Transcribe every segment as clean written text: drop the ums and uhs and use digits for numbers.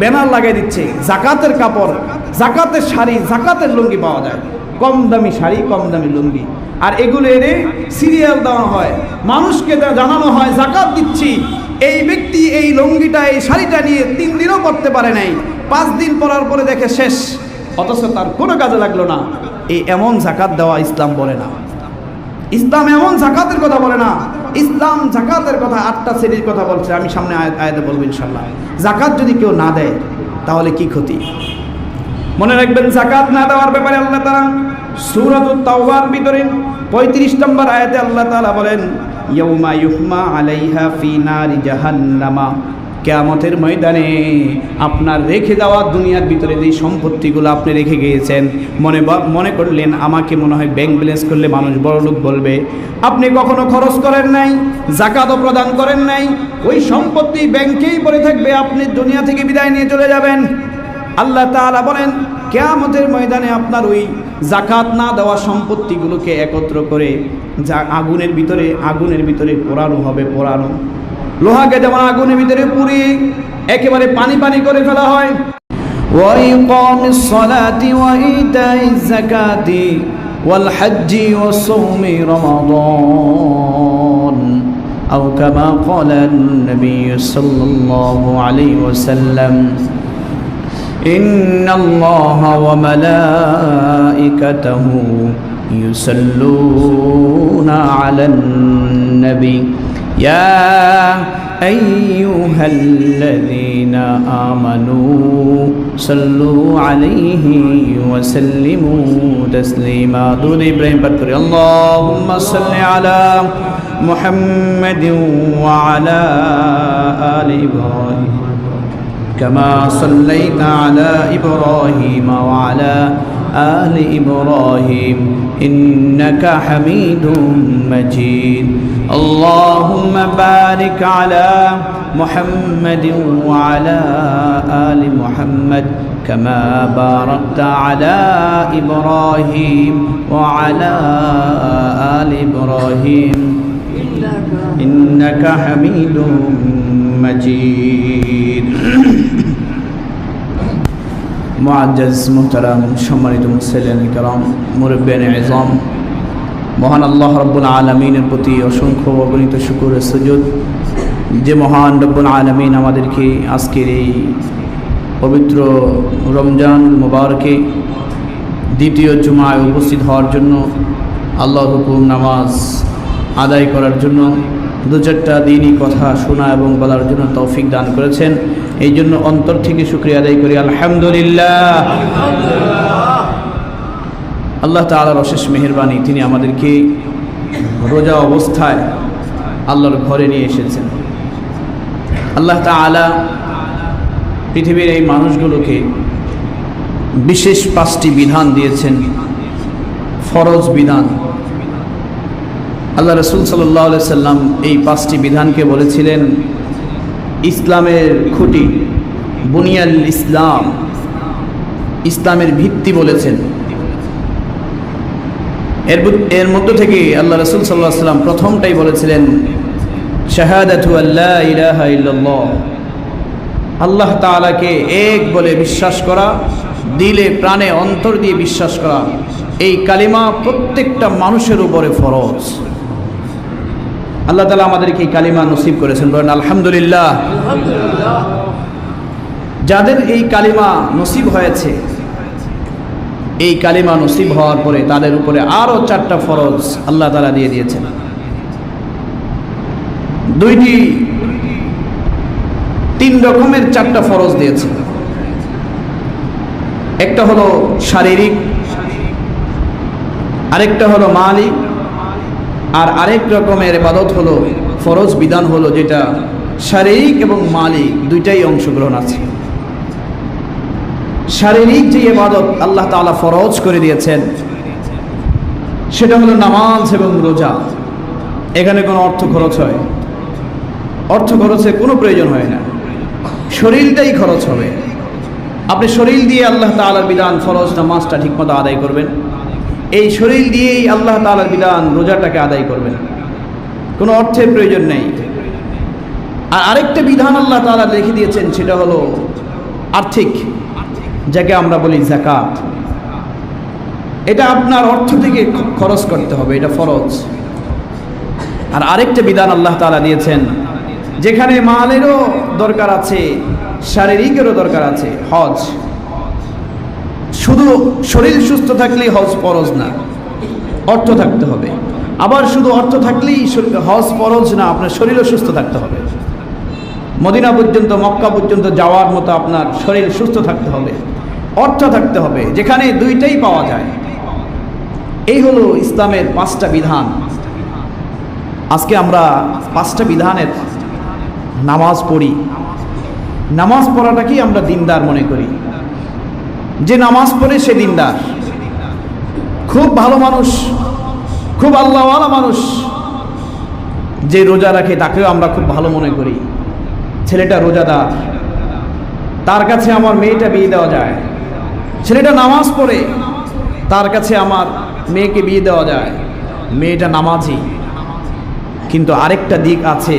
Banner লাগাই দিচ্ছে জাকাতের কাপড়, জাকাতের শাড়ি, জাকাতের লুঙ্গি পাওয়া যায়, কম দামি শাড়ি, কম দামি লুঙ্গি। আর এগুলো এনে সিরিয়াল দেওয়া হয়, মানুষকে জানানো হয় জাকাত দিচ্ছি। এই ব্যক্তি এই লুঙ্গিটা, এই শাড়িটা নিয়ে 3 দিনও পরতে পারে নাই, 5 দিন পরার পরে দেখে শেষ, অথচ তার কোনো কাজে লাগলো না। এই এমন জাকাত দেওয়া ইসলাম বলে না। ইসলাম এমন জাকাতের কথা বলে না। ইসলাম জাকাতের কথা 8টা শ্রেণীর কথা বলছে, আমি সামনে আয়াতে বলবো ইনশাল্লাহ। জাকাত যদি কেউ না দেয় তাহলে কি ক্ষতি? মনে রাখবেন, জাকাত না দেওয়ার ব্যাপারে আল্লাহ তাআলা সূরাতুত তাওবার ভিতরে 35 নম্বর আয়াতে আল্লাহ তাআলা বলেন, ইয়াউমা ইউহমা আলাইহা ফি নারি জাহান্নামা, কিয়ামতের ময়দানে আপনার রেখে যাওয়া দুনিয়ার ভিতরে যে সম্পত্তিগুলো আপনি রেখে গিয়েছেন, মনে করলেন আমাকে মনে হয় ব্যাংক ব্যালেন্স করলে মানুষ বড়লোক বলবে, আপনি কখনো খরচ করেন নাই, জাকাতও প্রদান করেন নাই, ওই সম্পত্তি ব্যাংকেই পড়ে থাকবে, আপনি দুনিয়া থেকে বিদায় নিয়ে চলে যাবেন। আল্লাহ তাআলা বলেন, কিয়ামতের ময়দানে আপনার ওই জাকাত না দেওয়া সম্পত্তিগুলোকে একত্র করে যা আগুনের ভিতরে পোড়ানো হবে। পোড়ানো লোহাকে যেমন আগুনের ভিতরে পুড়িয়ে একেবারে পানি পানি করে ফেলা হয়। ওয়াইকামিস সালাতি ওয়া ইতাইজ যাকাতি ওয়াল হজ্জি ওয়াস সাওমি রমাদান আও কামা ক্বালা an-নবী সাল্লাল্লাহু আলাইহি ওয়াসাল্লাম, ইন্নাল্লাহা ওয়া মালাইকাতাহু ইউসাল্লুনা আলান নবী ইয়া আইয়ুহাল্লাযীনা আমানু সাল্লু আলাইহি ওয়া সাল্লিমু তাসলিমা। দুরূদ ইব্রাহিম পাঠ করি, আল্লাহুম্মা সাল্লি আলা মুহাম্মাদিন ওয়া আলা আলি ইব্রাহিম كما صليت على إبراهيم وعلى آل إبراهيم إنك حميد مجيد. اللهم بارك على محمد وعلى آل محمد كما باركت على إبراهيم وعلى آل إبراهيم إنك حميد مجيد. মুআজ্জাজ মুহতারাম সম্মানিত মুসল্লিয়ান কিরাম, মুরব্বিয়ান ইযাম, মহান আল্লাহ রাব্বুল আলামিনের প্রতি অসংখ্য অগণিত শুকর ও সুজুদ, যে মহান রব্বুল আলামিন আমাদেরকে আজকের এই পবিত্র রমজান মুবারকে দ্বিতীয় জুমায় উপস্থিত হওয়ার জন্য, আল্লাহর হুকুম নামাজ আদায় করার জন্য, 2-4টা দিনই কথা শোনা এবং বলার জন্য তৌফিক দান করেছেন। এই জন্য অন্তর থেকে শুকরিয়া আদায় করি, আলহামদুলিল্লাহ। আল্লাহ তাআলার অশেষ মেহেরবানি, তিনি আমাদেরকে রোজা অবস্থায় আল্লাহর ঘরে নিয়ে এসেছেন। আল্লাহ তাআলা পৃথিবীর এই মানুষগুলোকে বিশেষ 5টি বিধান দিয়েছেন, ফরজ বিধান। আল্লাহ রাসূল সাল্লাল্লাহু আলাইহি সাল্লাম এই 5টি বিধানকে বলেছিলেন ইসলামের খুঁটি, বুনিয়াল ইসলাম, ইসলামের ভিত্তি বলেছেন। এর মধ্য থেকে আল্লাহ রাসূল সাল্লাল্লাহু আলাইহি সাল্লাম প্রথমটাই বলেছিলেন শাহাদাতু আল্লা ইলাহা ইল্লাল্লাহ, আল্লাহ তাআলাকে এক বলে বিশ্বাস করা, দিলে প্রাণে অন্তর দিয়ে বিশ্বাস করা। এই কালিমা প্রত্যেকটা মানুষের উপরে ফরজ। আল্লাহ তাআলা আমাদেরকে এই কালিমা নসিব করেছেন, বলেন আলহামদুলিল্লাহ। যাদের এই কালিমা নসিব হয়েছে, এই কালিমা নসিব হওয়ার পরে তাদের উপরে আরো 4টা ফরজ আল্লাহ তাআলা দিয়ে দিয়েছেন। 3 রকমের 4টা ফরজ দিয়েছে। একটা হলো শারীরিক, আরেকটা হলো মালি, আর আরেক রকমের ইবাদত হলো ফরজ বিধান হলো যেটা শারীরিক এবং মালি দুইটাই অংশগ্রহণ আছে। শারীরিক যে ইবাদত আল্লাহ তাআলা ফরজ করে দিয়েছেন সেটা হলো নামাজ এবং রোজা। এখানে কোনো অর্থ খরচ হয়, অর্থ খরচের কোনো প্রয়োজন হয় না, শরীরটাই খরচ হবে। আপনি শরীর দিয়ে আল্লাহ তাআলার বিধান ফরজ নামাজটা ঠিকমতো আদায় করবেন, এই শরীর দিয়েই আল্লাহ তাআলার বিধান রোজাটাকে আদায় করবেন, কোনো অর্থের প্রয়োজন নেই। আর আরেকটা বিধান আল্লাহ তাআলা লিখে দিয়েছেন, সেটা হলো আর্থিক, যাকে আমরা বলি যাকাত, এটা আপনার অর্থ থেকে খরচ করতে হবে, এটা ফরজ। আর আরেকটা বিধান আল্লাহ তাআলা দিয়েছেন, যেখানে মালেরও দরকার আছে, শারীরিকেরও দরকার আছে। হজ, শুধু শরীর সুস্থ থাকলেই হজ ফরজ না, অর্থ থাকতে হবে। আবার শুধু অর্থ থাকলেই হজ ফরজ না, আপনার শরীরও সুস্থ থাকতে হবে। মদিনা পর্যন্ত, মক্কা পর্যন্ত যাওয়ার মতো আপনার শরীর সুস্থ থাকতে হবে, অর্থ থাকতে হবে, যেখানে দুইটাই পাওয়া যায়। এই হলো ইসলামের 5টা বিধান। আজকে আমরা 5টা বিধানের নামাজ পড়ি। নামাজ পড়াটাকেই আমরা দিনদার মনে করি। যে নামাজ পড়ে সে দিনদার, খুব ভালো মানুষ, খুব আল্লাহওয়ালা মানুষ। যে রোজা রাখে তাকেও আমরা খুব ভালো মনে করি। ছেলেটা রোজাদার, তার কাছে আমার মেয়েটা বিয়ে দেওয়া যায়। ছেলেটা নামাজ পড়ে, তার কাছে আমার মেয়েকে বিয়ে দেওয়া যায়। মেয়েটা নামাজি। কিন্তু আরেকটা দিক আছে,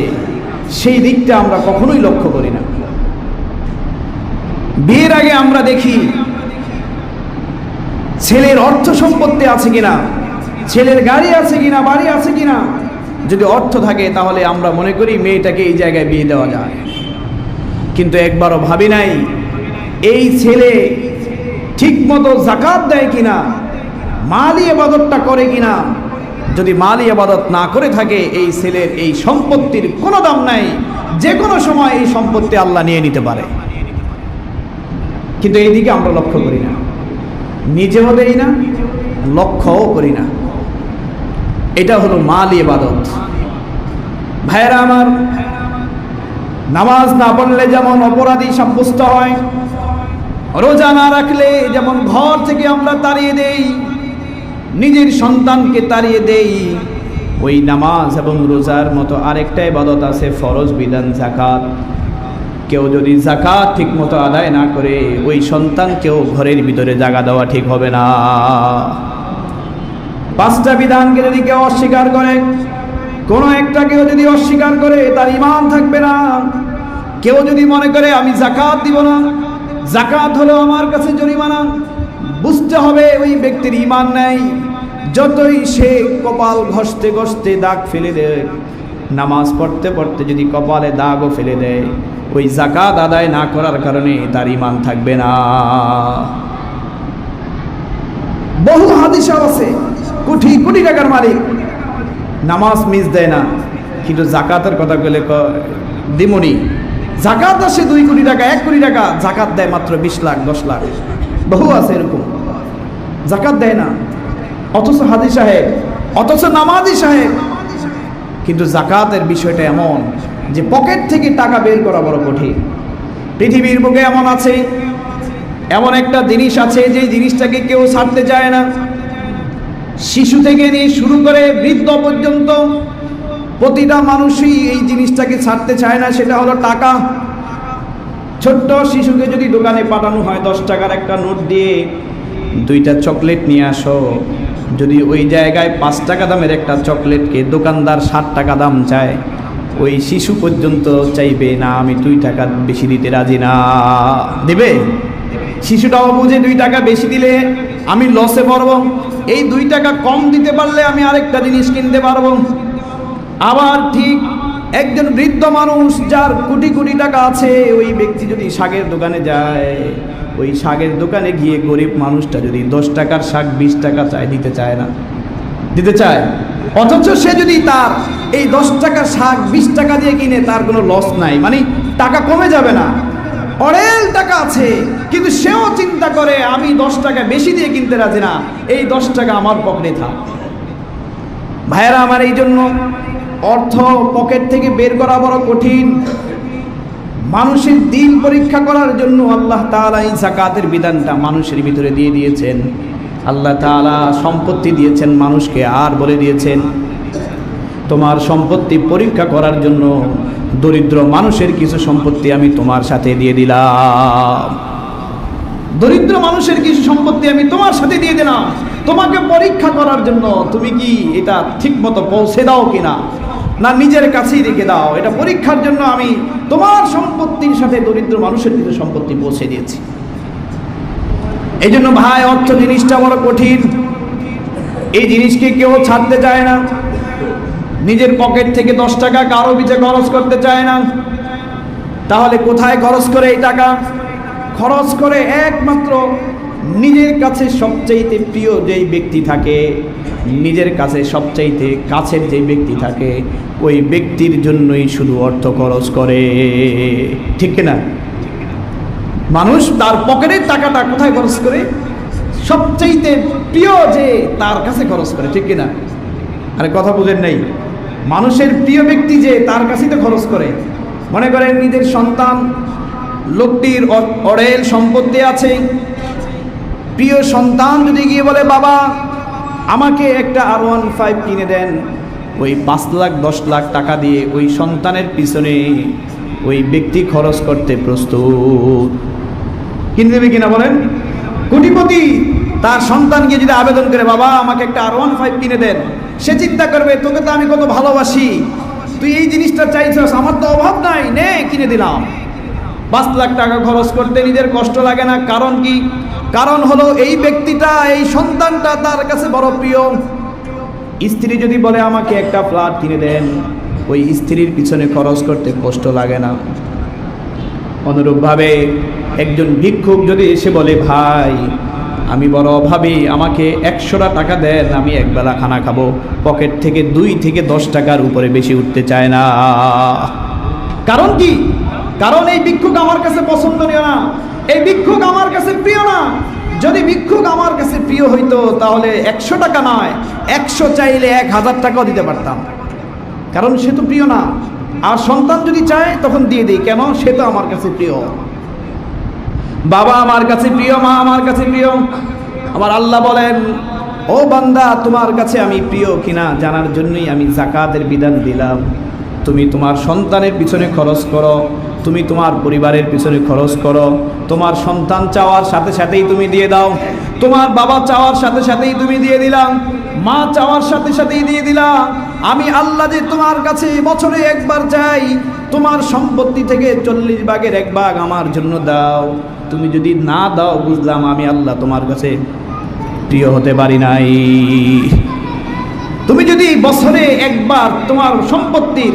সেই দিকটা আমরা কখনোই লক্ষ্য করি না। বিয়ের আগে আমরা দেখি ছেলের অর্থ সম্পত্তি আছে কিনা, ছেলের গাড়ি আছে কিনা, বাড়ি আছে কিনা। যদি অর্থ থাকে তাহলে আমরা মনে করি মেয়েটাকে এই জায়গায় বিয়ে দেওয়া যায়। কিন্তু একবারও ভাবি নাই এই ছেলে ঠিকমতো যাকাত দেয় কিনা, মালি ইবাদতটা করে কিনা। যদি মালি ইবাদত না করে থাকে, এই ছেলের এই সম্পত্তির কোনো দাম নাই। যে কোনো সময় এই সম্পত্তি আল্লাহ নিয়ে নিতে পারে। কিন্তু এই দিকে আমরা লক্ষ্য করি না, নিজেও দেই না, লক্ষ্যও করি না। এটা হলো মালি ইবাদত। ভাইরা আমার, নামাজ না পড়লে যেমন অপরাধী সাব্যস্ত হয়, রোজা না রাখলে যেমন ঘর থেকে আমরা তাড়িয়ে দেই, নিজের সন্তানকে তাড়িয়ে দেই, ওই নামাজ এবং রোজার মতো আরেকটা ইবাদত আছে, ফরজ বিধান যাকাত। কেউ যদি যাকাত ঠিক মতো আদায় না করে, ওই সন্তানকেও ঘরের ভিতরে জায়গা দেওয়া ঠিক হবে না। 5টা বিধানকে যদি কেউ অস্বীকার করে, কোনো একটাকেও যদি অস্বীকার করে, তার ঈমান থাকবে না। কেউ যদি মনে করে আমি যাকাত দিব না, যাকাত হলো আমার কাছে জরিমানা, বুঝতে হবে ওই ব্যক্তির ঈমান নাই। যতই সে কপাল ঘষতে ঘষতে দাগ ফেলে দেয়, নামাজ পড়তে পড়তে যদি কপালে দাগও ফেলে দেয়, ওই যাকাত আদায় না করার কারণে তার ঈমান থাকবে না। বহু হাদিস আছে, কোটি কোটি টাকার মালিক, নামাজ মিস দেয় না, কিন্তু যাকাতের কথা বলে দিমনি যাকাত আসে 2 কোটি টাকা, 1 কোটি টাকা, যাকাত দেয় মাত্র 20 লাখ 10 লাখ। বহু আছে এরকম, যাকাত দেয় না, অথচ হাজি সাহেব, অথচ নামাজি সাহেব। কিন্তু যাকাতের বিষয়টা এমন যে পকেট থেকে টাকা বের করা বড় কঠিন। পৃথিবীর বুকে এমন আছে, এমন একটা জিনিস আছে যে জিনিসটাকে কেউ ছাড়তে চায় না। শিশু থেকে নিয়ে শুরু করে বৃদ্ধ পর্যন্ত প্রতিটা মানুষই এই জিনিসটাকে ছাড়তে চায় না, সেটা হলো টাকা। ছোট্ট শিশুকে যদি দোকানে পাঠানো হয় 10 টাকার একটা নোট দিয়ে 2টা চকলেট নিয়ে আসো, যদি ওই জায়গায় 5 টাকা দামের একটা চকলেটকে দোকানদার 60 টাকা দাম চায়, ওই শিশু পর্যন্ত চাইবে না আমি 2 টাকা বেশি দিতে রাজি না। দেবে? শিশুটাও বুঝে 2 টাকা বেশি দিলে আমি লসে পড়ব, এই 2 টাকা কম দিতে পারলে আমি আরেকটা জিনিস কিনতে পারবো। আবার ঠিক একজন বৃদ্ধ মানুষ যার কোটি কোটি টাকা আছে, ওই ব্যক্তি যদি শাকের দোকানে যায়, ওই শাকের দোকানে গিয়ে গরিব মানুষটা যদি 10 টাকার শাক 20 টাকা চায়, দিতে চায় না, দিতে চায়। অথচ সে যদি তার এই 10 টাকার শাক 20 টাকা দিয়ে কিনে, তার কোনো লস নাই, মানে টাকা কমে যাবে না, অরেল টাকা আছে, কিন্তু সেও চিন্তা করে আমি 10 টাকা বেশি দিয়ে কিনতে রাজি না, এই 10 টাকা আমার পকেটে থাক। ভাইয়েরা আমার, এই জন্য অর্থ পকেট থেকে বের করা বড় কঠিন। মানুষের দিল পরীক্ষা করার জন্য আল্লাহ তাআলা এই যাকাতের বিধানটা মানুষের ভিতরে দিয়ে দিয়েছেন। আল্লাহ তাআলা সম্পত্তি দিয়েছেন মানুষকে, আর বলে দিয়েছেন তোমার সম্পত্তি পরীক্ষা করার জন্য দরিদ্র মানুষের কিছু সম্পত্তি আমি তোমার সাথে দিয়ে দিলাম। দরিদ্র মানুষের কিছু সম্পত্তি আমি তোমার সাথে দিয়ে দিলাম, তোমাকে পরীক্ষা করার জন্য তুমি কি এটা ঠিক মতো পৌঁছে দাও কিনা। না নিজের কাছেই রেখে দাও, এটা পরীক্ষার জন্য আমি তোমার সম্পত্তির সাথে দরিদ্র মানুষের কিছু সম্পত্তি পৌঁছে দিয়েছি। এই জন্য ভাই, অর্থ জিনিসটা বড় কঠিন। এই জিনিসকে কেউ ছাড়তে চায় না। নিজের পকেট থেকে 10 টাকা কারো পিছে খরচ করতে চায় না। তাহলে কোথায় খরচ করে এই টাকা? খরচ করে একমাত্র নিজের কাছে সবচাইতে প্রিয় যেই ব্যক্তি থাকে, নিজের কাছে সবচাইতে কাছের যেই ব্যক্তি থাকে, ওই ব্যক্তির জন্যই শুধু অর্থ খরচ করে। ঠিক কিনা? মানুষ তার পকেটের টাকাটা কোথায় খরচ করে? সবচাইতে প্রিয় যে তার কাছে খরচ করে। ঠিক কিনা? আরে কথা বুঝেন নাই? মানুষের প্রিয় ব্যক্তি যে তার কাছেই তো খরচ করে। মনে করেন নিজের সন্তান, লোকটির অঢেল সম্পত্তি আছে, প্রিয় সন্তান যদি গিয়ে বলে বাবা আমাকে একটা R15 কিনে দেন, ওই 5 লাখ 10 লাখ টাকা দিয়ে ওই সন্তানের পিছনে ওই ব্যক্তি খরচ করতে প্রস্তুত। কিনে দেবে কিনা বলেন? কোটিপতি তার সন্তানকে যদি আবেদন করে বাবা আমাকে একটা R15 কিনে দেন, সে চিন্তা করবে তোকে তো আমি কত ভালোবাসি, তুই এই জিনিসটা চাইছিস, আমার তো অভাব নাই, নে কিনে দিলাম। 5 লাখ টাকা খরচ করতে নিজের কষ্ট লাগে না। কারণ কি? কারণ হলো এই ব্যক্তিটা, এই সন্তানটা তার কাছে বড় প্রিয়। স্ত্রী যদি বলে আমাকে একটা ফ্ল্যাট কিনে দেন, ওই স্ত্রীর পিছনে খরচ করতে কষ্ট লাগে না। অনুরূপভাবে একজন ভিক্ষুক যদি এসে বলে ভাই আমি বড় অভাবী, আমাকে 100টা টাকা দেন, আমি একবেলা খানা খাবো, পকেট থেকে 2 থেকে 10 টাকার উপরে বেশি উঠতে চায় না। কারণ কি? কারণ এই ভিক্ষুক আমার কাছে পছন্দনীয় না, এই ভিক্ষুক আমার কাছে প্রিয় না। যদি ভিক্ষুক আমার কাছে প্রিয় হইতো তাহলে 100 টাকা নয়, 100 চাইলে 1000 টাকাও দিতে পারতাম। কারণ সে তো প্রিয় না। আর সন্তান যদি চায় তখন দিয়ে দিই, কেন? সে তো আমার কাছে প্রিয়। বাবা আমার কাছে প্রিয়, মা আমার কাছে প্রিয়। আমার আল্লাহ বলেন ও বান্দা তোমার কাছে আমি প্রিয় কিনা জানার জন্যই আমি যাকাতের বিধান দিলাম। তুমি তোমার সন্তানের পিছনে খরচ করো, তুমি তোমার পরিবারের পিছনে খরচ করো। তোমার সন্তান চাওয়ার সাথে সাথেই তুমি দিয়ে দাও, তোমার বাবা চাওয়ার সাথে সাথেই তুমি দিয়ে দিলাম, মা চাওয়ার সাথে সাথেই দিয়ে দিলাম। আমি আল্লাহ যে তোমার কাছে বছরে একবার চাই, তোমার সম্পত্তি থেকে 40 ভাগের 1 ভাগ আমার জন্য দাও। তুমি যদি না দাও, বুঝলাম আমি আল্লাহ তোমার কাছে প্রিয় হতে পারি নাই। তুমি যদি বছরে একবার তোমার সম্পত্তির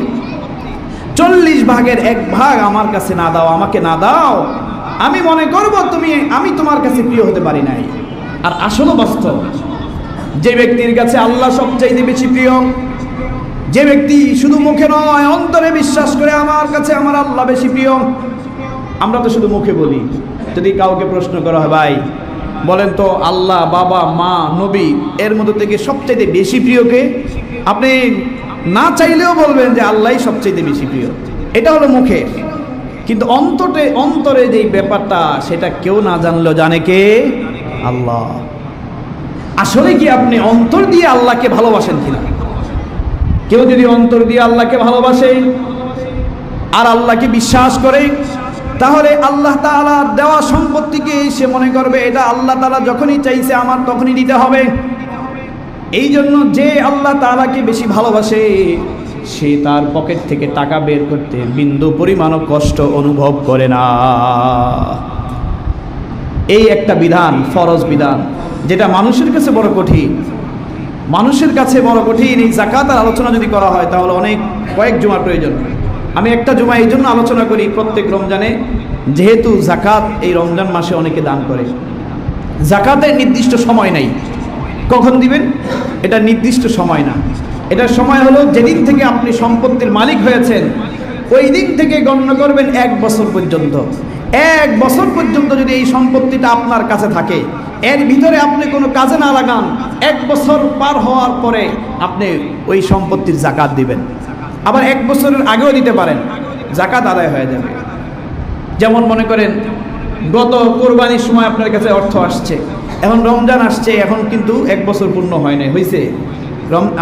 40 ভাগের 1 ভাগ আমার কাছে না দাও, আমাকে না দাও, আমি মনে করব আমি তোমার কাছে প্রিয় হতে পারি নাই। আর আসলে বাস্তব, যে ব্যক্তির কাছে আল্লাহ সবচাইতে বেশি প্রিয়, যে ব্যক্তি শুধু মুখে নয় অন্তরে বিশ্বাস করে আমার কাছে আমার আল্লাহ বেশি প্রিয়। আমরা তো শুধু মুখে বলি। যদি কাউকে প্রশ্ন করা হয় ভাই বলেন তো আল্লাহ, বাবা, মা, নবী এর মধ্যে থেকে সবচাইতে বেশি প্রিয় কে? আপনি না চাইলেও বলবেন যে আল্লাহই সবচাইতে বেশি প্রিয়। এটা হলো মুখে, কিন্তু অন্তরে যেই ব্যাপারটা সেটা কেউ না জানলেও জানে কে? আল্লাহ। আসলে কি আপনি অন্তর দিয়ে আল্লাহকে ভালোবাসেন কিনা? কেউ যদি অন্তর দিয়ে আল্লাহকে ভালোবাসে আর আল্লাহকে বিশ্বাস করে, তাহলে আল্লাহ তাআলা দেওয়া সম্পত্তিকে সে মনে করবে এটা আল্লাহ তাআলা যখনই চাইছে আমার তখনই দিতে হবে। এই জন্য যে আল্লাহ তাআলাকে বেশি ভালোবাসে সে তার পকেট থেকে টাকা বের করতে বিন্দু পরিমাণও কষ্ট অনুভব করে না। এই একটা বিধান, ফরজ বিধান, যেটা মানুষের কাছে বড় কঠিন। মানুষের কাছে বড় কঠিন। এই যাকাতের আলোচনা যদি করা হয় তাহলে কয়েক জুমার প্রয়োজন। আমি একটা জুমা এই জন্য আলোচনা করি প্রত্যেক রমজানে, যেহেতু যাকাত এই রমজান মাসে অনেকে দান করে। যাকাতের নির্দিষ্ট সময় নাই, কখন দিবেন এটা নির্দিষ্ট সময় না। এটার সময় হলো যেদিন থেকে আপনি সম্পত্তির মালিক হয়েছেন ওই দিন থেকে গণ্য করবেন 1 বছর পর্যন্ত। 1 বছর পর্যন্ত যদি এই সম্পত্তিটা আপনার কাছে থাকে, এর ভিতরে আপনি কোনো কাজে না লাগান, 1 বছর পার হওয়ার পরে আপনি ওই সম্পত্তির যাকাত দিবেন। আবার 1 বছরের আগেও দিতে পারেন, যাকাত আদায় হয়ে যাবে। যেমন মনে করেন গত কোরবানির সময় আপনার কাছে অর্থ আসছে, এখন রমজান আসছে, এখন কিন্তু 1 বছর পূর্ণ হয় নাই, হয়েছে?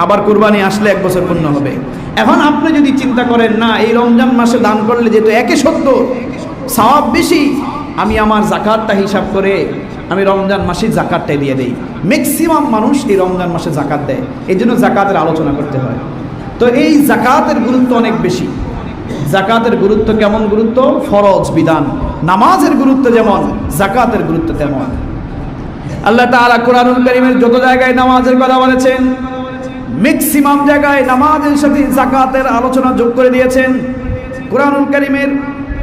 আবার কোরবানি আসলে 1 বছর পূর্ণ হবে। এখন আপনি যদি চিন্তা করেন না এই রমজান মাসে দান করলে যেহেতু 1/70 সওয়াব বেশি, আমি আমার যাকাতটা হিসাব করে আমি রমজান মাসে যাকাতটাই দিয়ে দেই। ম্যাক্সিমাম মানুষ এই রমজান মাসে যাকাত দেয়, এই জন্য যাকাতের আলোচনা করতে হয়। তো এই যাকাতের গুরুত্ব অনেক বেশি। যাকাতের গুরুত্ব কেমন গুরুত্ব? ফরজ বিধান। নামাজের গুরুত্ব যেমন, যাকাতের গুরুত্ব তেমন। আল্লাহ তাআলা কোরআনুল কারীমের যত জায়গায় নামাজের কথা বলেছেন, ম্যাক্সিমাম জায়গায় নামাজের সাথে যাকাতের আলোচনা যোগ করে দিয়েছেন। কোরআনুল কারীমের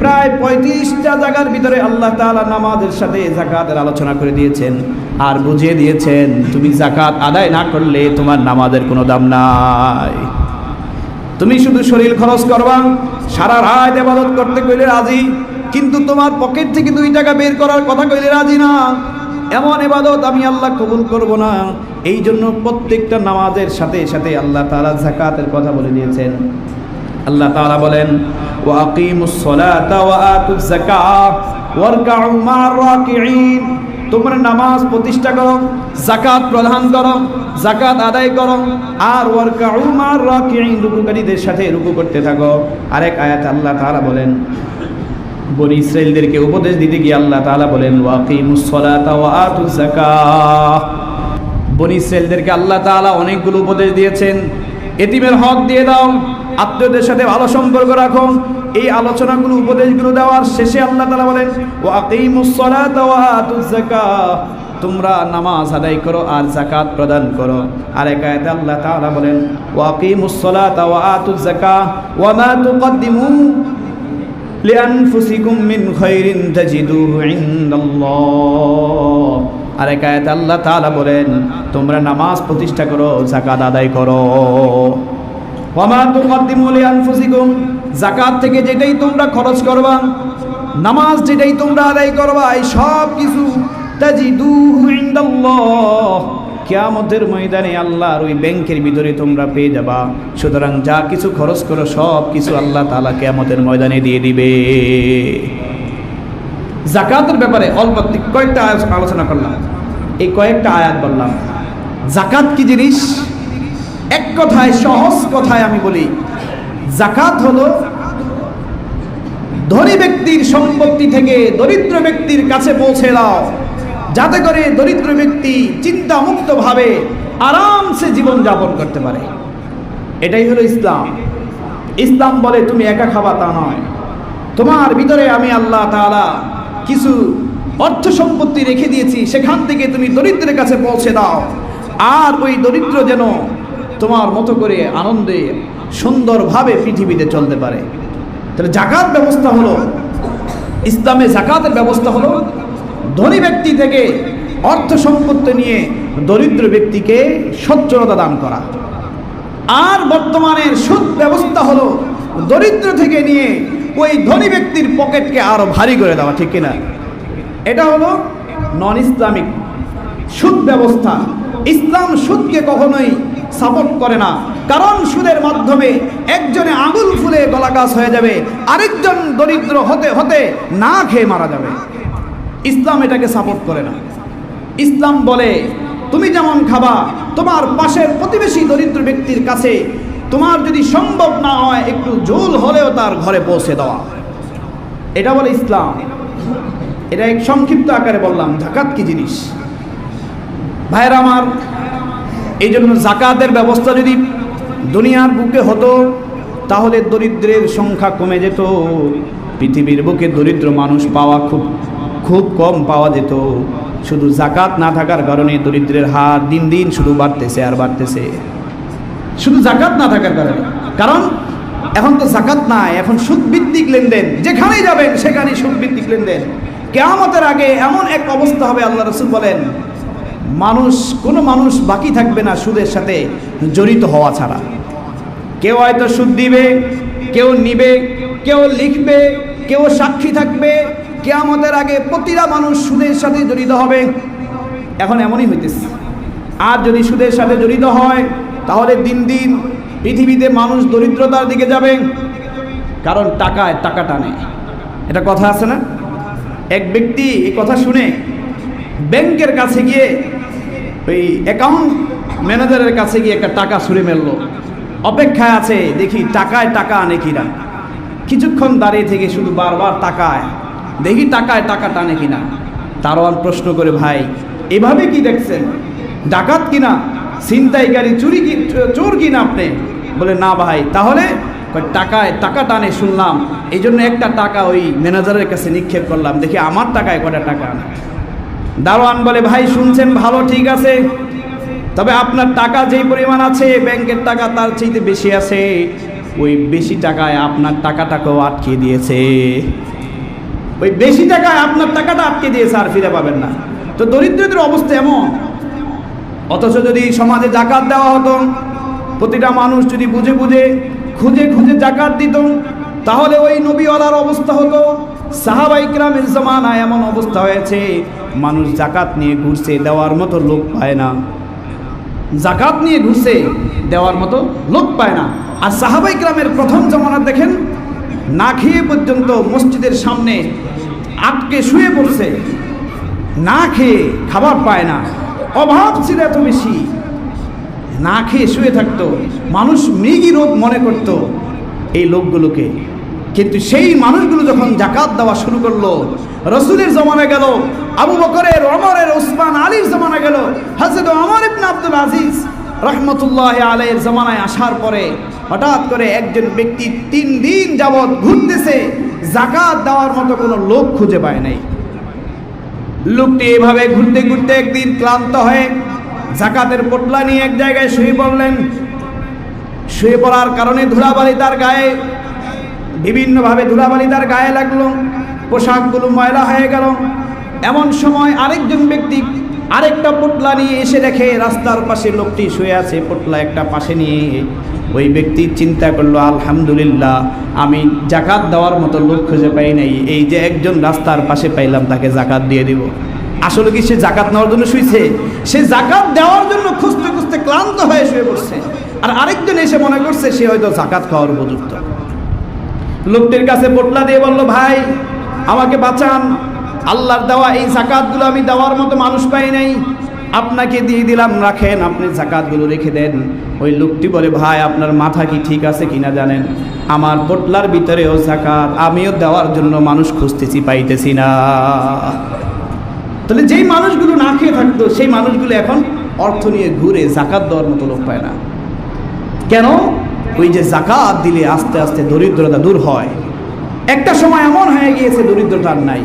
প্রায় 35টা জায়গার ভিতরে আল্লাহ তাআলা নামাজের সাথে যাকাতের আলোচনা করে দিয়েছেন, আর বুঝিয়ে দিয়েছেন তুমি যাকাত আদায় না করলে তোমার নামাজের কোনো দাম নাই। তুমি শুধু শরীর খরচ করবা, সারা রাত ইবাদত করতে কইলে রাজি, কিন্তু তোমার পকেট থেকে 2 টাকা বের করার কথা কইলে রাজি না। এমন ইবাদত আমি আল্লাহ কবুল করব না। এই জন্য প্রত্যেকটা নামাজের সাথে সাথে আল্লাহ তাআলা যাকাতের কথা বলে দিয়েছেন। আল্লাহ তাআলা বলেন, ওয়া আকিমুস সালাতা ওয়া আতুজ যাকাত ওয়ারকাউ মা'আর রাকিঈন। তোমরা নামাজ প্রতিষ্ঠা করো, যাকাত প্রদান করো, যাকাত আদায় করো, আর ওয়ারকাউ মা'আর রাকিঈন, রুকুকারীদের সাথে রুকু করতে থাকো। আরেক আয়াতে আল্লাহ তাআলা বলেন, বনি ইসরাঈলদেরকে উপদেশ দিতে গিয়ে আল্লাহ তাআলা বলেন, ওয়া আকিমুস সালাতা ওয়া আতুজ যাকাত। বনি ইসরাঈলদেরকে আল্লাহ তাআলা অনেকগুলো উপদেশ দিয়েছেন। এতিমের হক দিয়ে দাও, আত্মীয়দের সাথে ভালো সম্পর্ক রাখো। এই আলোচনাগুলো, উপদেশগুলো দেওয়ার শেষে আল্লাহ তাআলা বলেন, ওয়া আকিমুস সালাতা ওয়া আতুজ যাকাত, তোমরা নামাজ আদায় করো আর যাকাত প্রদান করো। আর এক আয়াতে আল্লাহ তাআলা বলেন, ওয়া আকিমুস সালাতা ওয়া আতুজ যাকাত ওয়া মা তুকদ্দিমু লিআনফুসিকুম মিন খায়রিন তাজিদুহু ইনদাল্লাহ। আর এক আয়াতে আল্লাহ তাআলা বলেন, তোমরা নামাজ প্রতিষ্ঠা করো, যাকাত আদায় করো। ওয়া মা তুকদ্দিমু লিআনফুসিকুম, যাকাত থেকে যেটাই তোমরা খরচ করবা, নামাজ যেটাই তোমরা আদায় করবা, এই সব কিছু তাজিদুহু ইনদাল্লাহ, কিয়ামতের ময়দানে আল্লাহর ওই ব্যাংকের ভিতরে তোমরা পেয়ে যাবা। সুতরাং যা কিছু খরচ করো সব কিছু আল্লাহ তাআলা কিয়ামতের ময়দানে দিয়ে দিবে। যাকাতের ব্যাপারে অল্প কয়েকটা আলোচনা করলাম, এই কয়েকটা আয়াত বললাম। যাকাত কি জিনিস? এক কথায়, সহজ কথায় আমি বলি, যাকাত হলো ধনী ব্যক্তির সম্পত্তি থেকে দরিদ্র ব্যক্তির কাছে পৌঁছে দাও, যাতে করে দরিদ্র ব্যক্তি চিন্তামুক্তভাবে আরামসে জীবন যাপন করতে পারে। এটাই হলো ইসলাম। ইসলাম বলে তুমি একা খাবা তা নয়, তোমার ভিতরে আমি আল্লাহ তাআলা কিছু অর্থ সম্পত্তি রেখে দিয়েছি, সেখান থেকে তুমি দরিদ্রের কাছে পৌঁছে দাও, আর ওই দরিদ্র যেন তোমার মতো করে আনন্দে সুন্দরভাবে পৃথিবীতে চলতে পারে। তাহলে যাকাত ব্যবস্থা হলো, ইসলামে যাকাতের ব্যবস্থা হলো ধনী ব্যক্তি থেকে অর্থ সম্পত্তি নিয়ে দরিদ্র ব্যক্তিকে সচ্ছলতা দান করা। আর বর্তমানের সুদ ব্যবস্থা হলো দরিদ্র থেকে নিয়ে ওই ধনী ব্যক্তির পকেটকে আরো ভারী করে দেওয়া, ঠিক কিনা? এটা হলো নন ইসলামিক সুদ ব্যবস্থা। ইসলাম সুদকে কখনোই সাপোর্ট করে না, কারণ সুদের মাধ্যমে একজনে আঙুল ফুলে গলা কাজ হয়ে যাবে, আরেকজন দরিদ্র হতে হতে না খেয়ে মারা যাবে। ইসলাম এটাকে সাপোর্ট করে না। ইসলাম বলে তুমি যেমন খাবা, তোমার পাশের প্রতিবেশী দরিদ্র ব্যক্তির কাছে তোমার যদি সম্ভব না হয় একটু ঝোল হলেও তার ঘরে পৌঁছে দেওয়া, এটা বলে ইসলাম। এটা এক সংক্ষিপ্ত আকারে বললাম যাকাত কি জিনিস। ভাইরা আমার, এই জন্য যাকাতের ব্যবস্থা যদি দুনিয়ার বুকে হতো তাহলে দরিদ্রের সংখ্যা কমে যেত। পৃথিবীর বুকে দরিদ্র মানুষ পাওয়া খুব কম পাওয়া যেত। শুধু যাকাত না থাকার কারণে দরিদ্রের হার দিন দিন শুধু বাড়তেছে আর বাড়তেছে, শুধু যাকাত না থাকার কারণে। কারণ এখন তো যাকাত নাই, এখন সুদভিত্তিক লেনদেন, যেখানেই যাবেন সেখানেই সুদভিত্তিক লেনদেন। কিয়ামতের আগে এমন এক অবস্থা হবে, আল্লাহ রাসূল বলেন, কোনো মানুষ বাকি থাকবে না সুদের সাথে জড়িত হওয়া ছাড়া। কেউ হয়তো সুদ দিবে, কেউ নিবে, কেউ লিখবে, কেউ সাক্ষী থাকবে। কিয়ামতের আগে প্রতিটা মানুষ সুদের সাথে জড়িত হবে। এখন এমনই হইতেছে। আর যদি সুদের সাথে জড়িত হয় তাহলে দিন দিন পৃথিবীতে মানুষ দরিদ্রতার দিকে যাবে, কারণ টাকায় টাকা টানে। এটা কথা আছে না? এক ব্যক্তি এই কথা শুনে ব্যাংকের কাছে গিয়ে ওই অ্যাকাউন্ট ম্যানেজারের কাছে গিয়ে একটা টাকা ছুঁড়ে মেরলো। অপেক্ষায় আছে দেখি টাকায় টাকা আনে কিনা। কিছুক্ষণ দাঁড়িয়ে থেকে শুধু বারবার তাকায়, দেখি টাকায় টাকা টানে কিনা। দারোয়ান প্রশ্ন করে, ভাই এভাবে কি দেখছেন? ডাকাত কিনা, ছিনতাইকারী, চোর কিনা আপনি? বলে না ভাই। তাহলে টাকা টানে শুনলাম, এই জন্য একটা টাকা ওই ম্যানেজারের কাছে নিক্ষেপ করলাম, দেখি আমার টাকায় কটা টাকা। দারোয়ান বলে ভাই শুনছেন ভালো, ঠিক আছে, তবে আপনার টাকা যেই পরিমাণ আছে ব্যাংকের টাকা তার চাইতে বেশি আছে, ওই বেশি টাকায় আপনার টাকাটাকেও আটকে দিয়েছে, ওই বেশি টাকায় আপনার টাকাটা আটকে দিয়েছে, আর ফিরে পাবেন না। তো দরিদ্রদের অবস্থা এমন। অথচ যদি সমাজে জাকাত দেওয়া হতো, প্রতিটা মানুষ যদি বুঝে বুঝে খুঁজে খুঁজে জাকাত দিত, তাহলে ওই নবীওয়ালার অবস্থা হতো। সাহাবা ইকরামের জামানায় এমন অবস্থা হয়েছে, মানুষ জাকাত নিয়ে ঘুরছে, দেওয়ার মতো লোক পায় না। জাকাত নিয়ে ঘুরছে, দেওয়ার মতো লোক পায় না। আর সাহাবা ইকরামের প্রথম জামানা দেখেন, না খেয়ে পর্যন্ত মসজিদের সামনে আটকে শুয়ে পড়ছে, না খেয়ে, খাবার পায় না, অভাব ছিল এত বেশি, না খেয়ে শুয়ে থাকতো। মানুষ মৃগী রোগ মনে করত এই লোকগুলোকে। কিন্তু সেই মানুষগুলো যখন জাকাত দেওয়া শুরু করলো, রসুলের জমানা গেল, আবু বকরের, ওমরের, ওসমান, আলীর জমানা গেল, হযরত ওমর ইবনে আব্দুল আজিজ রহমতুল্লাহ আলাইহির জমানায় আসার পরে হঠাৎ করে একজন ব্যক্তি 3 দিন যাবৎ ঘুরতেছে, জাকাত দেওয়ার মতো কোনো লোক খুঁজে পায় নাই। লোকটি এভাবে ঘুরতে ঘুরতে একদিন ক্লান্ত হয়ে জাকাতের পোটলা নিয়ে এক জায়গায় শুয়ে পড়লেন। শুয়ে পড়ার কারণে ধুলাবালি তার গায়ে, বিভিন্নভাবে ধুলাবালি তার গায়ে লাগলো, পোশাকগুলো ময়লা হয়ে গেল। এমন সময় আরেকজন ব্যক্তি আরেকটা পোটলা নিয়ে এসে দেখে রাস্তার পাশে লোকটি শুয়ে আছে, পোটলা একটা পাশে নিয়ে। ওই ব্যক্তি চিন্তা করলো, আলহামদুলিল্লাহ, আমি জাকাত দেওয়ার মতো লোক খুঁজে পাই নাই, এই যে একজন রাস্তার পাশে পাইলাম, তাকে জাকাত দিয়ে দিব। আসলে কি সে জাকাত নেওয়ার জন্য শুয়েছে? সে জাকাত দেওয়ার জন্য খুঁজতে খুঁজতে ক্লান্ত হয়ে শুয়ে পড়ছে। আর আরেকজন এসে মনে করছে সে হয়তো জাকাত খাওয়ার উপযুক্ত। লোকটির কাছে পোটলা দিয়ে বলল, ভাই আমাকে বাঁচান, আল্লাহর দেওয়া এই জাকাতগুলো আমি দেওয়ার মতো মানুষ পাই নাই, আপনাকে দিয়ে দিলাম, রাখেন, আপনি জাকাতগুলো রেখে দেন। ওই লোকটি বলে, ভাই আপনার মাথা কি ঠিক আছে কিনা জানেন, আমার পোটলার ভিতরেও জাকাত, আমিও দেওয়ার জন্য মানুষ খুঁজতেছি, পাইতেছি না। তাহলে যেই মানুষগুলো না খেয়ে থাকতো, সেই মানুষগুলো এখন অর্থ নিয়ে ঘুরে জাকাত দেওয়ার মতো লোক পায় না। কেন? ওই যে জাকাত দিলে আস্তে আস্তে দরিদ্রতা দূর হয়। একটা সময় এমন হয়ে গিয়েছে দরিদ্রতা আর নাই।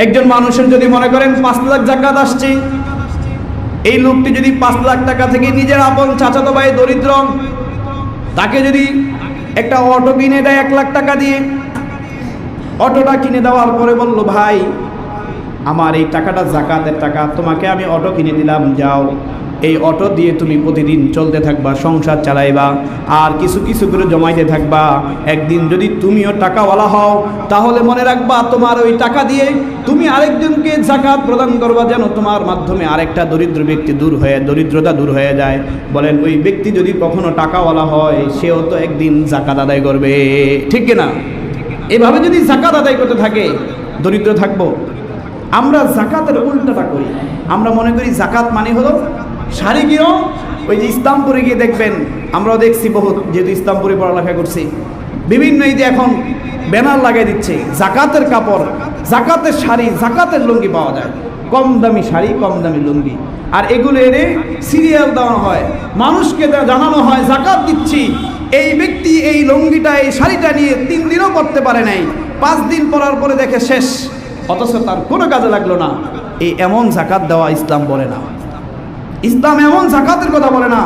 একজন মানুষের যদি মনে করেন 5 লাখ জাকাত আসছে, এই লোকটি যদি 5 লাখ টাকা থেকে নিজের আপন চাচাতো ভাই দরিদ্র, তাকে যদি একটা অটো কিনে দেয় 1 লাখ টাকা দিয়ে, অটোটা কিনে দেওয়ার পরে বলল, ভাই আমার এই টাকাটা জাকাতের টাকা, তোমাকে আমি অটো কিনে দিলাম, যাও এই অটো দিয়ে তুমি প্রতিদিন চলতে থাকবা, সংসার চালাইবা, আর কিছু কিছু করে জমাইতে থাকবা। একদিন যদি তুমিও টাকাওয়ালা হও, তাহলে মনে রাখবা তোমার ওই টাকা দিয়ে তুমি আরেকজনকে জাকাত প্রদান করবা, যেন তোমার মাধ্যমে আরেকটা দরিদ্র ব্যক্তি দরিদ্রতা দূর হয়ে যায়। বলেন, ওই ব্যক্তি যদি কখনো টাকাওয়ালা হয়, সেও তো একদিন জাকাত আদায় করবে, ঠিক কিনা? এভাবে যদি জাকাত আদায় করতে থাকে, দরিদ্র থাকবো। আমরা জাকাতের উল্টাটা করি, আমরা মনে করি জাকাত মানে হলো শাড়ি কিনো। ওই যে ইসলামপুরে গিয়ে দেখবেন, আমরাও দেখছি বহুত, যেহেতু ইসলামপুরে পড়ালেখা করছি, বিভিন্ন এই যে এখন ব্যানার লাগিয়ে দিচ্ছে, জাকাতের কাপড়, জাকাতের শাড়ি, জাকাতের লুঙ্গি পাওয়া যায়, কম দামি শাড়ি, কম দামি লুঙ্গি। আর এগুলো এনে সিরিয়াল দেওয়া হয়, মানুষকে জানানো হয় জাকাত দিচ্ছি। এই ব্যক্তি এই লুঙ্গিটা, এই শাড়িটা নিয়ে 3 দিনও করতে পারে নাই, 5 দিন পরার পরে দেখে শেষ, অথচ তার কোনো কাজে লাগলো না। এই এমন জাকাত দেওয়া ইসলাম বলে না। ইসলাম এমন জাকাতের কথা বলে না।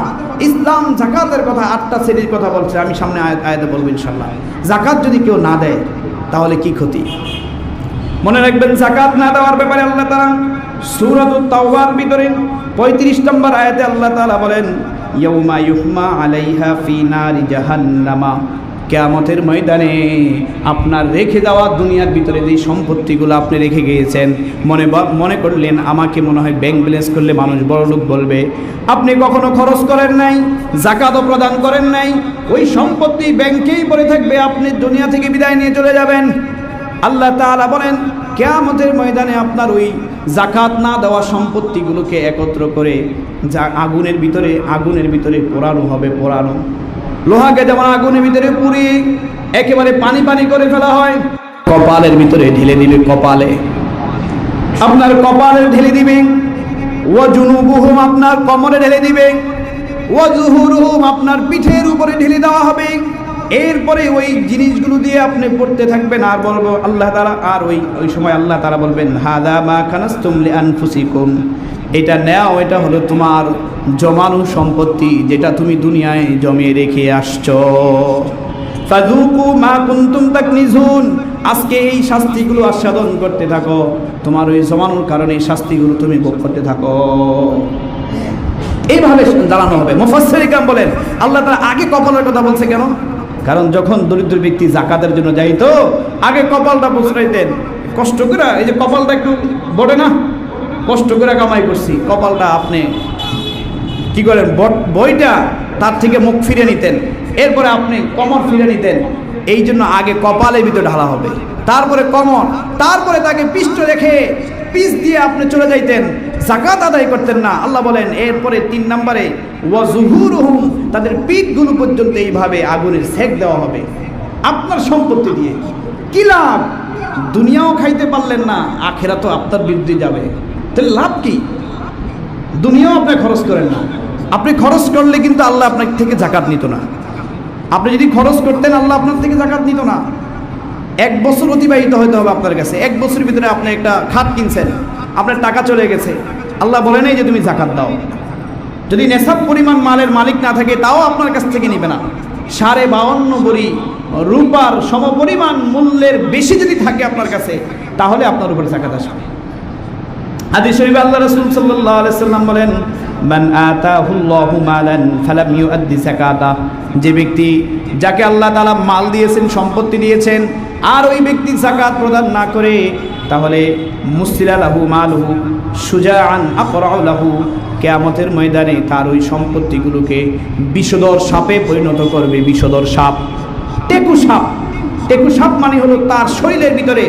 ইসলাম জাকাতের কথা 8টা শ্রেণীর কথা বলছে, আমি সামনে আয়াতে বলবো ইনশাল্লাহ। জাকাত যদি কেউ না দেয় তাহলে কি ক্ষতি? মনে রাখবেন, জাকাত না দেওয়ার ব্যাপারে আল্লাহ তাআলা সূরাতুত তাওবার ভিতরে 35 নম্বর আয়াতে আল্লাহ তাআলা বলেন, ইয়াউমা ইউহমা আলাইহা ফি নারি জাহান্নামা, কিয়ামতের ময়দানে আপনার রেখে যাওয়া দুনিয়ার ভিতরে যে সম্পত্তিগুলো আপনি রেখে গিয়েছেন, মনে করলেন আমাকে মনে হয় ব্যাংক ব্যালেন্স করলে মানুষ বড়লোক বলবে, আপনি কখনো খরচ করেন নাই, জাকাতও প্রদান করেন নাই, ওই সম্পত্তি ব্যাংকেই পড়ে থাকবে, আপনি দুনিয়া থেকে বিদায় নিয়ে চলে যাবেন। আল্লাহ তাআলা বলেন, কিয়ামতের ময়দানে আপনার ওই জাকাত না দেওয়া সম্পত্তিগুলোকে একত্র করে আগুনের ভিতরে পোড়ানো হবে। পোড়ানো লোহাকে যেমন আগুনের ভিতরে পুড়িয়ে একেবারে পানি পানি করে ফেলা হয়, কপালের ভিতরে ঢেলে দিবে, কপালে আপনার কপালে ঢেলে দিবে, ওয়া জুনুবুহুম আপনার কোমরে ঢেলে দিবে, ওয়া যুহুরুহুম, আপনার পিঠের উপরে ঢেলে দেওয়া হবে। এরপরে ওই জিনিসগুলো দিয়ে আপনি পড়তে থাকবেন আর বলবো আল্লাহ তাআলা, আর ওই সময় আল্লাহ তাআলা বলবেন হাযা মা কানাসতুম লিআনফুসিকুম, এটা নাও, এটা হলো তোমার জমানো সম্পত্তি যেটা তুমি দুনিয়ায় জমিয়ে রেখে আসছো। ফাযুকু মা কুনতুম তাকনিজুন, আজকে এই শাস্তিগুলো আস্বাদন করতে থাকো, তোমার ওই জমানোর কারণে এই শাস্তিগুলো তুমি ভোগ করতে থাকো। এইভাবে জানানো হবে। মুফাসসির ইকরাম বলেন আল্লাহ তাআলা আগে কপালের কথা বলছে কেন? কারণ যখন দরিদ্র ব্যক্তি যাকাতের জন্য যাইতো, আগে কপালটা পছরাইতেন কষ্ট করে, এই যে কপালটা একটু বড়ে না, কষ্ট করে কামাই করছি, কপালটা আপনি কি করেন, বইটা তার থেকে মুখ ফিরে নিতেন, এরপরে আপনি কমর ফিরে নিতেন। এই জন্য আগে কপালের ভিতরে ঢালা হবে, তারপরে কমর, তারপরে তাকে পৃষ্ঠ রেখে পিছ দিয়ে আপনি চলে যাইতেন, যাকাত আদায় করতেন না। আল্লাহ বলেন এরপরে 3 নম্বরে ওয়া যুহুরুহুম, তাদের পিঠগুলো পর্যন্ত এইভাবে আগুনের সেক দেওয়া হবে আপনার সম্পত্তি দিয়ে। কি লাভ? দুনিয়াও খাইতে পারলেন না, আখিরাতও আপনার বিরুদ্ধে যাবে, তাহলে লাভ কি? দুনিয়াও আপনি খরচ করেন না, আপনি খরচ করলে কিন্তু আল্লাহ আপনার থেকে যাকাত নিত না। আপনি যদি খরচ করতেন আল্লাহ আপনার থেকে যাকাত নিত না। 1 বছর অতিবাহিত হতে হবে আপনার কাছে, 1 বছরের ভিতরে আপনি একটা খাত কিনছেন, আপনার টাকা চলে গেছে, আল্লাহ বলে নাই যে তুমি যাকাত দাও। যদি নেশাব পরিমাণ মালের মালিক না থাকে তাও আপনার কাছ থেকে নিবে না। 52.5 ভরি রূপার সমপরিমাণ মূল্যের বেশি যদি থাকে আপনার কাছে, তাহলে আপনার উপরে যাকাত আসবে। হাদিস শরীফে আল্লাহ রাসূল সাল্লাল্লাহু আলাইহি সাল্লাম বলেন মান আতাহুল্লাহু মালান ফালাম ইউআদ্দি যাকাতা, যে ব্যক্তি, যাকে আল্লাহ তাআলা মাল দিয়েছেন, সম্পত্তি দিয়েছেন, আর ওই ব্যক্তি যাকাত প্রদান না করে, তাহলে মুসিলা লাহু মালহু সুজাআন আকরাউ লাহু, কিয়ামতের ময়দানে তার ওই সম্পত্তিগুলোকে বিষধর সাপে পরিণত করবে। বিষধর সাপ, টেকু সাপ। টেকু সাপ মানে হলো তার শরীরের ভিতরে,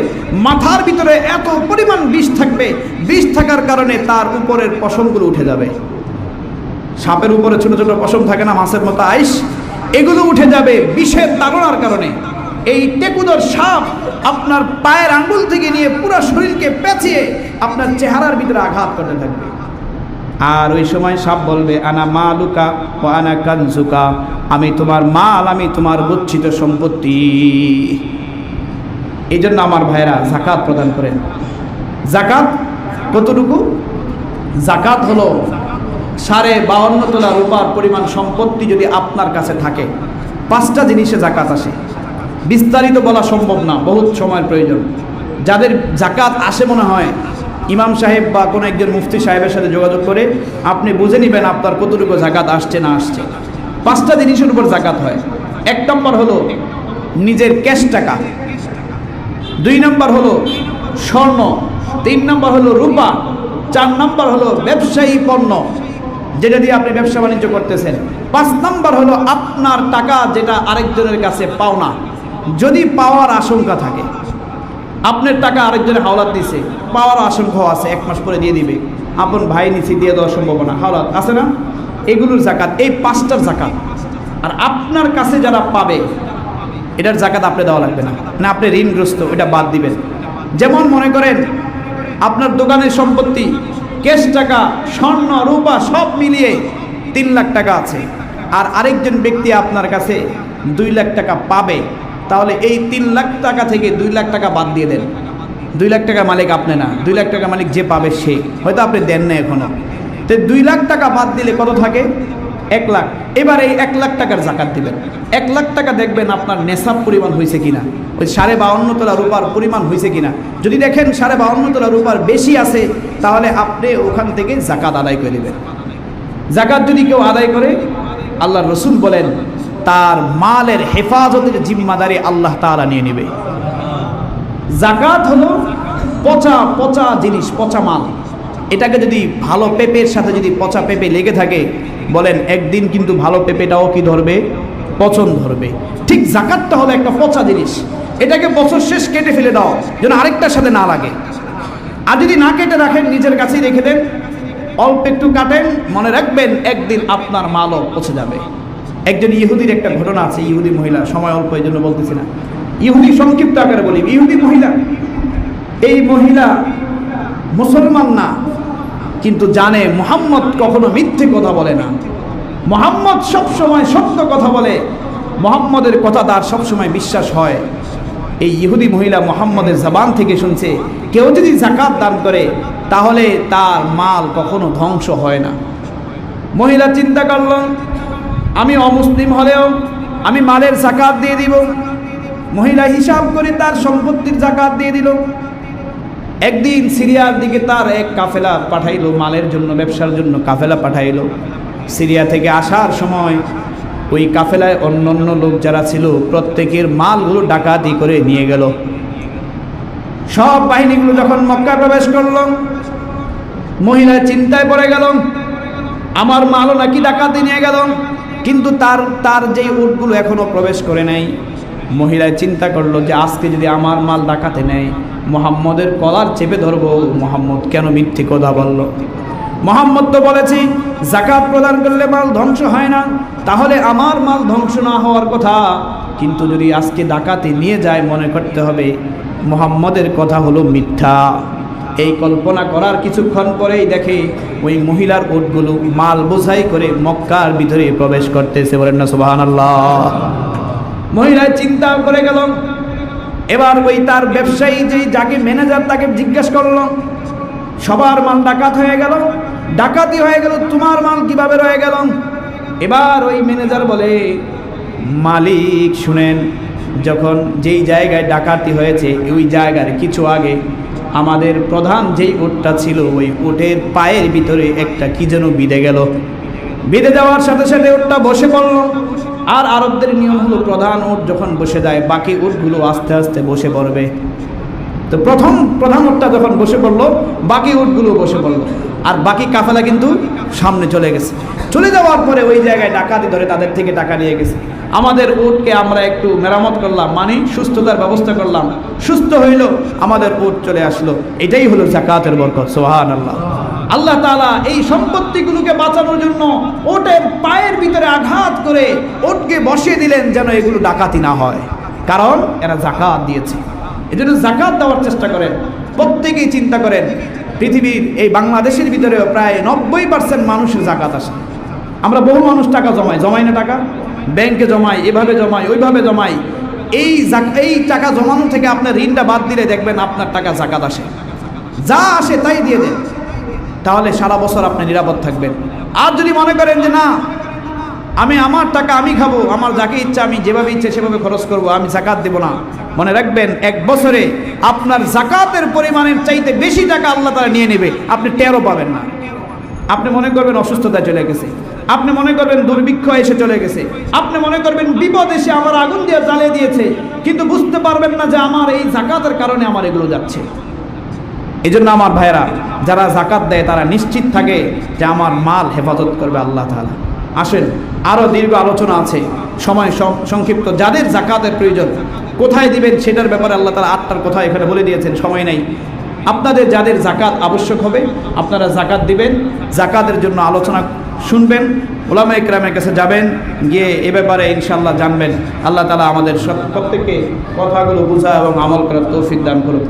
মাথার ভিতরে এত পরিমাণ বিষ থাকবে, বিষ থাকার কারণে তার উপরের পশমগুলো উঠে যাবে। সাপের উপরে ছোট ছোট পশম থাকে না, মাছের মতো আইস, এগুলো উঠে যাবে বিষের তাড়নার কারণে। এই টেকুদর সাপ আপনার পায়ের আঙ্গুল থেকে নিয়ে পুরো শরীরকে পেঁচিয়ে আপনার চেহারার ভিতরে আঘাত করতে থাকবে। আর ওই সময় সাপ বলবে আনা মালুকা ওয়া আনা কানজুকা, আমি তোমার মাল, আমি তোমার গচ্ছিত সম্পত্তি। এই জন্য আমার ভাইরা যাকাত প্রদান করেন। যাকাত কতটুকু? যাকাত হলো 52.5 তোলা রূপার পরিমাণ সম্পত্তি যদি আপনার কাছে থাকে। 5টা জিনিসে যাকাত আসে, বিস্তারিত বলা সম্ভব না, বহুত সময়ের প্রয়োজন। যাদের যাকাত আসে মনে হয়, ইমাম সাহেব বা কোনো একজন মুফতি সাহেবের সাথে যোগাযোগ করে আপনি বুঝে নেবেন আপনার কতটুকু যাকাত আসছে না আসছে। 5টা জিনিসের উপর যাকাত হয়। 1 নম্বর হলো নিজের ক্যাশ টাকা, 2 নম্বর হলো স্বর্ণ, 3 নম্বর হলো রূপা, 4 নম্বর হলো ব্যবসায়ী পণ্য যেটা দিয়ে আপনি ব্যবসা বাণিজ্য করতেছেন, 5 নম্বর হলো আপনার টাকা যেটা আরেকজনের কাছে পাওনা, যদি পাওয়ার আশঙ্কা থাকে। আপনার টাকা আরেকজনের হাওলাত দিছে, পাওয়ার আশঙ্কা আছে, 1 মাস পরে দিয়ে দিবে, আপন ভাই নিচে দিয়ে দেওয়ার সম্ভাবনা, হাওলাত আছে না, এগুলোর যাকাত, এই 5টার যাকাত। আর আপনার কাছে যারা পাবে এটার যাকাত আপনি দেওয়া লাগবে না, না আপনি ঋণগ্রস্ত, এটা বাদ দিবেন। যেমন মনে করেন আপনার দোকানের সম্পত্তি, ক্যাশ টাকা, স্বর্ণ, রূপা সব মিলিয়ে 3 লাখ টাকা আছে, আর আরেকজন ব্যক্তি আপনার কাছে 2 লাখ টাকা পাবে, তাহলে এই 3 লাখ টাকা থেকে 2 লাখ টাকা বাদ দিয়ে দেন। 2 লাখ টাকা মালিক আপনি না, 2 লাখ টাকা মালিক যে পাবে সে, হয়তো আপনি দেন না এখনো। তো 2 লাখ টাকা বাদ দিলে কত থাকে? 1 লাখ। এবার এই 1 লাখ টাকার যাকাত দিবেন। 1 লাখ টাকা দেখবেন আপনার নেশাব পরিমাণ হয়েছে কিনা, ওই 52.5 তোলা রূপার পরিমাণ হয়েছে কিনা। যদি দেখেন 52.5 তোলা রূপার বেশি আছে, তাহলে আপনি ওখান থেকে যাকাত আদায় করে দেবেন। যাকাত যদি কেউ আদায় করে, আল্লাহ রসুল বলেন তার মালের হেফাজতের জিম্মাদারি আল্লাহ তাআলা নিয়ে নেবে। যাকাত হলো পচা পচা জিনিস, পচা মাল। এটাকে যদি ভালো পেঁপের সাথে যদি পচা পেঁপে লেগে থাকে, বলেন একদিন কিন্তু ভালো পেঁপেটাও কি ধরবে? পচন ধরবে। ঠিক যাকাতটা হলো একটা পচা জিনিস, এটাকে বছর শেষ কেটে ফেলে দাও যেন আরেকটার সাথে না লাগে। আর যদি না কেটে রাখেন, নিজের কাছেই রেখে দেন, অল্প একটু কাটেন, মনে রাখবেন একদিন আপনার মালও পচে যাবে। একজন ইহুদির একটা ঘটনা আছে, ইহুদি মহিলা, সময় অল্প এই জন্য বলতেছি না, ইহুদি সংক্ষিপ্ত আকারে বলি। ইহুদি মহিলা, এই মহিলা মুসলমান না, কিন্তু জানে মুহাম্মদ কখনো মিথ্যে কথা বলে না, মুহাম্মদ সবসময় সত্য কথা বলে, মুহাম্মদের কথা তার সবসময় বিশ্বাস হয়। এই ইহুদি মহিলা মুহাম্মদের জবান থেকে শুনছে কেউ যদি যাকাত দান করে তাহলে তার মাল কখনো ধ্বংস হয় না। মহিলা চিন্তা করল, আমি অমুসলিম হলেও আমি মালের যাকাত দিয়ে দিব। মহিলা হিসাব করে তার সম্পত্তির যাকাত দিয়ে দিল। একদিন সিরিয়ার দিকে তার এক কাফেলা পাঠাইলো, মালের জন্য, ব্যবসার জন্য কাফেলা পাঠাইলো। সিরিয়া থেকে আসার সময় ওই কাফেলায় অন্যান্য লোক যারা ছিল প্রত্যেকের মালগুলো ডাকাতি করে নিয়ে গেল। সব বাহিনীগুলো যখন মক্কা প্রবেশ করলো, মহিলা চিন্তায় পড়ে গেল, আমার মালও নাকি ডাকাতি নিয়ে গেল, কিন্তু তার যেই উটগুলো এখনো প্রবেশ করে নাই। মহিলা চিন্তা করলো যে আজকে যদি আমার মাল ডাকাতে নেয়, মুহাম্মদের কলার চেপে ধরবো। মুহাম্মদ কেন মিথ্যে কথা বলল? মুহাম্মদ তো বলেছি যাকাত প্রদান করলে মাল ধ্বংস হয় না, তাহলে আমার মাল ধ্বংস না হওয়ার কথা। কিন্তু যদি আজকে ডাকাতি নিয়ে যায়, মনে করতে হবে মুহাম্মদের কথা হলো মিথ্যা। এই কল্পনা করার কিছুক্ষণ পরেই দেখে ওই মহিলার উটগুলো মাল বোঝাই করে মক্কার ভিতরে প্রবেশ করতেছে। বলেন না সুবহানাল্লাহ। মহিলায় চিন্তা করে গেল। এবার ওই তার ব্যবসায়ী যাকে ম্যানেজার তাকে জিজ্ঞেস করলো, সবার মাল ডাকাত হয়ে গেল, ডাকাতি হয়ে গেল, তোমার মাল কিভাবে রয়ে গেল? এবার ওই ম্যানেজার বলে, মালিক শুনেন, যখন যেই জায়গায় ডাকাতি হয়েছে ওই জায়গার কিছু আগে আমাদের প্রধান যেই উটটা ছিল ওই উটের পায়ের ভিতরে একটা কি যেন বিঁধে গেল। বেঁধে যাওয়ার সাথে সাথে উটটা বসে পড়ল। আর আরবদের নিয়ম হলো প্রধান উট যখন বসে যায় বাকি উটগুলো আস্তে আস্তে বসে পড়বে। তো প্রধান উটটা যখন বসে পড়লো, বাকি উটগুলো বসে পড়লো, আর বাকি কাফেলা কিন্তু সামনে চলে গেছে। চলে যাওয়ার পরে ওই জায়গায় ডাকাতি ধরে তাদের থেকে টাকা নিয়ে গেছে। আমাদের উটকে আমরা একটু মেরামত করলাম, মানে সুস্থতার ব্যবস্থা করলাম, সুস্থ হইল, আমাদের উট চলে আসলো। এটাই হলো যাকাতের বরকত। সুবহানাল্লাহ। আল্লাহ তাআলা এই সম্পত্তিগুলোকে বাঁচানোর জন্য ওটের পায়ের ভিতরে আঘাত করে ওটকে বসিয়ে দিলেন যেন এগুলো ডাকাতি না হয়, কারণ এরা যাকাত দিয়েছে। এজন্য যাকাত দেওয়ার চেষ্টা করেন, প্রত্যেকেই চিন্তা করেন। পৃথিবীর এই বাংলাদেশের ভিতরেও প্রায় 90% মানুষের যাকাত আসে। আমরা বহু মানুষ টাকা জমাই না, টাকা ব্যাংকে জমাই, এভাবে জমাই, ওইভাবে জমাই। এই টাকা জমানো থেকে আপনার ঋণটা বাদ দিলে দেখবেন আপনার টাকা যাকাত আসে। যা আসে তাই দিয়ে দেন, তাহলে সারা বছর আপনি নিরাপদ থাকবেন। আর যদি মনে করেন যে না, আমি আমার টাকা আমি খাবো, আমার যাকে ইচ্ছা আমি যেভাবে ইচ্ছে সেভাবে খরচ করব, আমি যাকাত দেব না, মনে রাখবেন এক বছরে আপনার যাকাতের পরিমাণের চাইতে বেশি টাকা আল্লাহ তাআলা নিয়ে নেবে, আপনি টেরও পাবেন না। আপনি মনে করবেন অসুস্থতা চলে গেছে, আপনি মনে করবেন দুর্ভিক্ষ এসে চলে গেছে, আপনি মনে করবেন বিপদ এসে আমার আগুন দিয়ে জ্বালিয়ে দিয়েছে, কিন্তু বুঝতে পারবেন না যে আমার এই যাকাতের কারণে আমার এগুলো যাচ্ছে। এই জন্য আমার ভাইয়েরা, যারা যাকাত দেয় তারা নিশ্চিত থাকে যে আমার মাল হেফাজত করবে আল্লাহ তাআলা। আসেন, আরও দীর্ঘ আলোচনা আছে, সময় সংক্ষিপ্ত। যাদের যাকাতের প্রয়োজন, কোথায় দিবেন সেটার ব্যাপারে আল্লাহ তাআলা 8টার কথা এখানে বলে দিয়েছেন, সময় নেই। আপনাদের যাদের যাকাত আবশ্যক হবে আপনারা যাকাত দিবেন, যাকাতের জন্য আলোচনা শুনবেন, উলামায়ে কেরামের কাছে যাবেন, গিয়ে এ ব্যাপারে ইনশাআল্লাহ জানবেন। আল্লাহ তাআলা আমাদের প্রত্যেককে কথাগুলো বোঝা এবং আমল করার তৌফিক দান করুন।